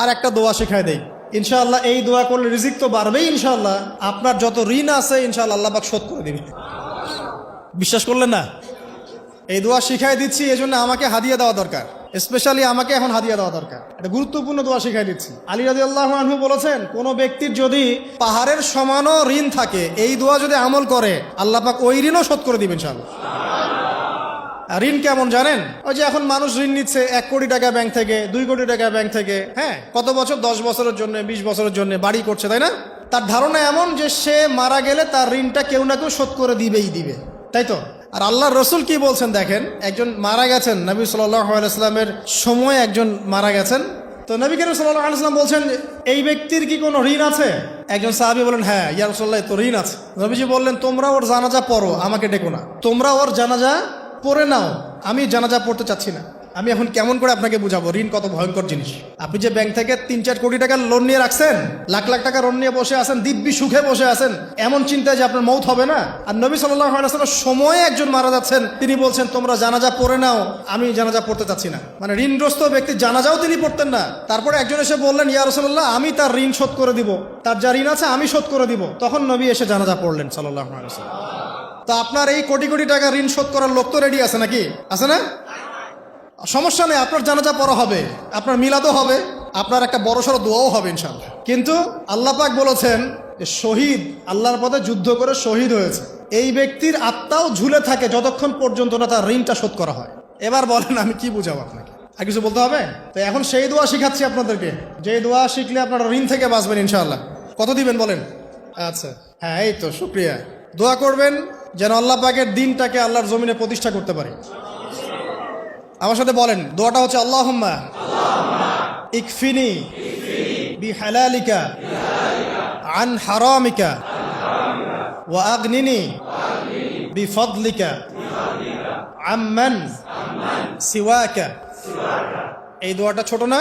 আর একটা দোয়া শেখায় দেই, ইনশাআল্লাহ এই দোয়া করলে রিজিক তো বাড়বেই ইনশাআল্লাহ, আপনার যত ঋণ আছে ইনশাআল্লাহ আল্লাহ পাক শোধ করে দিবে। বিশ্বাস করলেন না? এই দোয়া শিখাই দিচ্ছি, এজন্য আমাকে হাদিয়া দেওয়া দরকার, স্পেশালি আমাকে এখন হাদিয়া দেওয়া দরকার। এটা গুরুত্বপূর্ণ দোয়া শিখাই দিচ্ছি। আলী রাদিয়াল্লাহু আনহু বলেছেন, কোন ব্যক্তির যদি পাহাড়ের সমানও ঋণ থাকে, এই দোয়া যদি আমল করে আল্লাহ পাক ওই ঋণও শোধ করে দিবেন ইনশাআল্লাহ। ঋণ কেমন জানেন? ওই যে এখন মানুষ ঋণ নিচ্ছে 1 কোটি টাকা ব্যাংক থেকে, 2 কোটি টাকা ব্যাংক থেকে, হ্যাঁ, কত বছর, 10 বছরের জন্য, 20 বছরের জন্য বাড়ি করছে, তাই না? তার ধারণা এমন যে সে মারা গেলে তার ঋণটা কেউ না কেউ শোধ করে দিবেই দিবে, তাই তো? আর আল্লাহর রসুল কি বলছেন দেখেন, একজন মারা গেছেন, নবী সাল্লাল্লাহু আলাইহি ওয়াসাল্লামের সময় একজন মারা গেছেন, তো নবী করিম সাল্লাল্লাহু আলাইহি ওয়াসাল্লাম বলছেন, এই ব্যক্তির কি কোনো ঋণ আছে? একজন সাহাবী বলেন, হ্যাঁ ইয়া রাসূলুল্লাহ, তো ঋণ আছে। নবীজি বললেন, তোমরা ওর জানাজা পড়ো, আমাকে ডেকো না, তোমরা ওর জানাজা পড়ে নাও, আমি জানাজা পড়তে চাচ্ছি না। আমি এখন কেমন করে আপনাকে বুঝাবো ঋণ কত ভয়ঙ্কর জিনিস? আপনি যে ব্যাংক থেকে 3-4 কোটি টাকার লোন নিয়ে রাখছেন, লাখ লাখ টাকা লোন নিয়ে বসে আছেন, দিব্যি সুখে বসে আছেন, এমন চিন্তায় যে আপনার মৌত হবে না। আর নবী সাল্লাল্লাহু আলাইহি ওয়াসাল্লাম সময়ে একজন মারা যাচ্ছেন, তিনি বলছেন তোমরা জানাজা পড়ে নাও, আমি জানাজা পড়তে চাচ্ছি না। মানে ঋণগ্রস্ত ব্যক্তির জানাজাও তিনি পড়তেন না। তারপরে একজন এসে বললেন, ইয়া রাসূলুল্লাহ, আমি তার ঋণ শোধ করে দিব, তার যা ঋণ আছে আমি শোধ করে দিব। তখন নবী এসে জানাজা পড়লেন সাল্লাল্লাহু আলাইহি ওয়াসাল্লাম। তো আপনার এই কোটি কোটি টাকা ঋণ শোধ করার লোক তো রেডি আছে নাকি? আছে না? সমস্যা নেই, আপনার জানাজা পড়া হবে, আপনার মিলাদও হবে, আপনার একটা বড়সড় দোয়াও হবে ইনশাআল্লাহ। কিন্তু আল্লাহ পাক বলেছেন যে শহীদ, আল্লাহর পথে যুদ্ধ করে শহীদ হয়েছে, এই ব্যক্তির আত্মাও ঝুলে থাকে যতক্ষণ পর্যন্ত না তার ঋণটা শোধ করা হয়। এবার বলেন আমি কি বুঝাবো আপনাকে? আর কিছু বলতে হবে? তো এখন সেই দোয়া শিখাচ্ছি আপনাদেরকে, যে দোয়া শিখলে আপনারা ঋণ থেকে বাঁচবেন ইনশাআল্লাহ। কত দিবেন বলেন? আচ্ছা, হ্যাঁ, এই তো শুকরিয়া। দোয়া করবেন যেন আল্লাহ পাকের দিনটাকে আল্লাহর জমিনে প্রতিষ্ঠা করতে পারি। আমার সাথে বলেন, দোয়াটা হচ্ছে, আল্লাহুম্মা ইকফিনি বিহালালিকা আন হারামিকা ওয়া আগনিনি বিফদলিকা আম্মান সিওয়াকা। এই দোয়াটা ছোট না,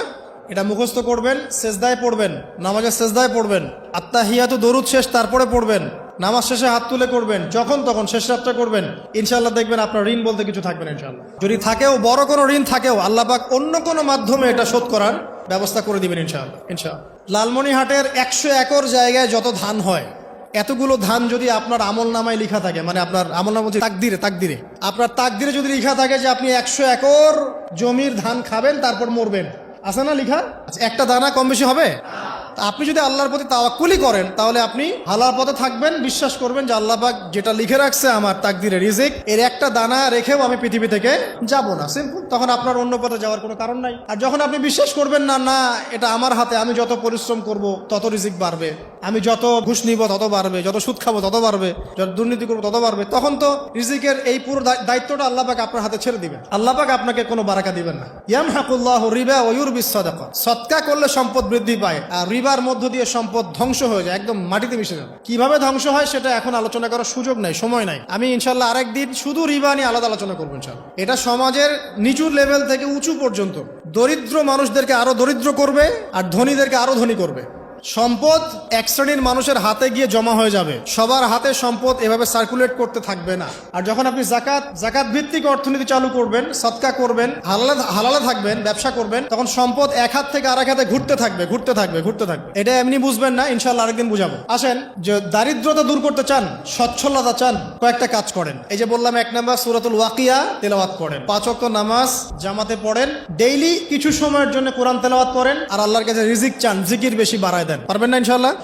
এটা মুখস্থ করবেন, সেজদায় পড়বেন, নামাজের সেজদায় পড়বেন, আত্তাহিয়াতু দরুদ শেষ তারপরে পড়বেন, নামাজ শেষে হাত তুলে করবেন, যখন তখন শেষ রাতটা করবেন, ইনশাআল্লাহ দেখবেন আপনার ঋণ বলতে কিছু থাকবে না ইনশাআল্লাহ। যদি থাকেও, বড় কোনো ঋণ থাকেও, আল্লাহ পাক অন্য কোনো মাধ্যমে এটা শোধ করার ব্যবস্থা করে দিবেন ইনশাআল্লাহ। ইনশাআল্লাহ লালমনিরহাটের 100 একর জায়গায় যত ধান হয়, এতগুলো ধান যদি আপনার আমল নামায় লেখা থাকে, মানে আপনার আমল নামা বলছে তাকদিরে আপনার তাকদিরে যদি লেখা থাকে যে আপনি 100 একর জমির ধান খাবেন তারপর মরবেন, আছে না লেখা? একটা দানা কম বেশি হবে? আপনি যদি আল্লাহর প্রতি তাওয়াক্কুলি করেন, তাহলে আপনি হালাল পথে থাকবেন, বিশ্বাস করবেন যে আল্লাহ পাক যেটা লিখে রাখছে আমার তাকদিরে রিজিক, এর একটা দানা রেখেও আমি পৃথিবী থেকে যাব না, সিম্পল। তখন আপনার অন্য পথে যাওয়ার কোনো কারণ নাই। আর যখন আপনি বিশ্বাস করবেন না, না এটা আমার হাতে, আমি যত পরিশ্রম করব তত রিজিক বাড়বে, আমি যত ঘুষ নিব তত বাড়বে, যত সুদ খাবো তত বাড়বে, যত দুর্নীতি করবো তত বাড়বে, তখন তো রিজিকের এই পুরো দায়িত্বটা আল্লাহ পাক আপনার হাতে ছেড়ে দিবেন। আল্লাহ পাক আপনাকে কোনো বারাকা দিবেন না। ইয়ামহাকুল্লাহু রিবা ওয়া ইউরবিস সাদাকা। সদকা করলে সম্পদ বৃদ্ধি পায়, আর রিবার মধ্য দিয়ে সম্পদ ধ্বংস হয়ে যায়, একদম মাটিতে মিশে যাবে। কিভাবে ধ্বংস হয় সেটা এখন আলোচনা করার সুযোগ নাই, সময় নাই। আমি ইনশাআল্লাহ আরেকদিন শুধু রিবা নিয়ে আলাদা আলোচনা করবো ইনশাআল্লাহ। এটা সমাজের নিচু লেভেল থেকে উঁচু পর্যন্ত দরিদ্র মানুষদেরকে আরো দরিদ্র করবে, আর ধনীদেরকে আরো ধনী করবে। সম্পদ এক শ্রেণীর মানুষের হাতে গিয়ে জমা হয়ে যাবে, সবার হাতে সম্পদ এভাবে সার্কুলেট করতে থাকবে না। আর যখন আপনি জাকাত ভিত্তিক অর্থনীতি চালু করবেন, সদকা করবেন, হালালে থাকবেন, ব্যবসা করবেন, তখন সম্পদ এক হাত থেকে আরেক হাতে ঘুরতে থাকবে। এটা এমনি বুঝবেন না, ইনশাআল্লাহ আরেকদিন বুঝাবো। আসেন, যে দারিদ্রতা দূর করতে চান, সচ্ছলতা চান, কয়েকটা কাজ করেন। এই যে বললাম, 1 নাম্বার সূরাতুল ওয়াকিয়া তেলাওয়াত করেন, 5 ওয়াক্ত নামাজ জামাতে পড়েন, ডেইলি কিছু সময়ের জন্য কোরআন তেলাওয়াত করেন, আর আল্লাহর কাছে রিজিক চান, জিকির বেশি বাড়ায় দেন। পারবেন না ইনশাআল্লাহ?